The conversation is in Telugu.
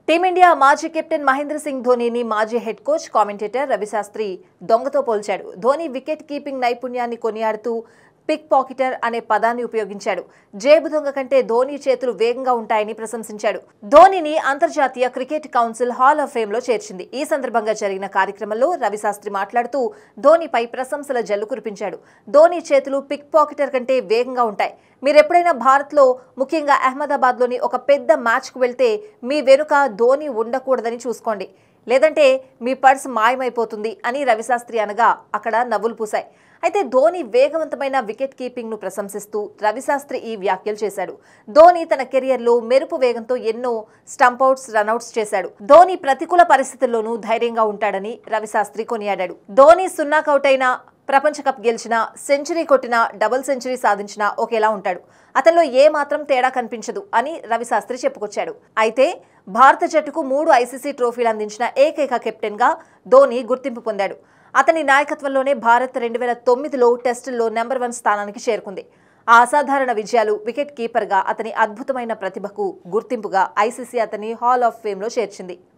టీమిండియా మాజీ కెప్టెన్ మహేంద్ర సింగ్ ధోనీని మాజీ head coach commentator Ravi Shastri దొంగతో పోల్చాడు. ధోనీ వికెట్ కీపింగ్ నైపుణ్యాన్ని కొనియాడుతూ పిక్ పాకెటర్ అనే పదాన్ని ఉపయోగించాడు. జేబు దొంగ కంటే ధోనీ చేతులు వేగంగా ఉంటాయని ప్రశంసించాడు. ధోనీని అంతర్జాతీయ cricket council hall of fame లో చేర్చింది. ఈ సందర్భంగా జరిగిన కార్యక్రమంలో రవి శాస్త్రి మాట్లాడుతూ ధోనీపై ప్రశంసల జల్లు కురిపించాడు. ధోనీ చేతులు పిక్ పాకెటర్ కంటే వేగంగా ఉంటాయి. మీరెప్పుడైనా భారత్లో ముఖ్యంగా అహ్మదాబాద్లోని ఒక పెద్ద మ్యాచ్కు వెళ్తే మీ వెనుక ధోనీ ఉండకూడదని చూసుకోండి, లేదంటే మీ పర్స్ మాయమైపోతుంది అని రవిశాస్త్రి అనగా అక్కడ నవ్వులు పూశాయి. అయితే ధోనీ వేగవంతమైన వికెట్ కీపింగ్ ను ప్రశంసిస్తూ రవిశాస్త్రి ఈ వ్యాఖ్యలు చేశాడు. ధోనీ తన కెరియర్లో మెరుపు వేగంతో ఎన్నో స్టంపౌట్స్, రన్అట్స్ చేశాడు. ధోనీ ప్రతికూల పరిస్థితుల్లోనూ ధైర్యంగా ఉంటాడని రవిశాస్త్రి కొనియాడాడు. ధోనీ 0 కౌట్ అయినా, ప్రపంచ కప్ గెలిచినా, సెంచరీ కొట్టినా, డబుల్ సెంచరీ సాధించినా ఒకేలా ఉంటాడు. అతనిలో ఏ మాత్రం తేడా కనిపించదు అని రవిశాస్త్రి చెప్పుకొచ్చాడు. అయితే భారత జట్టుకు 3 ఐసీసీ ట్రోఫీలు అందించిన ఏకైక కెప్టెన్ గా ధోనీ గుర్తింపు పొందాడు. అతని నాయకత్వంలోనే భారత్ 2009లో టెస్టుల్లో నెంబర్ 1 స్థానానికి చేరుకుంది. ఆ అసాధారణ విజయాలు, వికెట్ కీపర్గా అతని అద్భుతమైన ప్రతిభకు గుర్తింపుగా ఐసీసీ అతన్ని హాల్ ఆఫ్ ఫేమ్ లో చేర్చింది.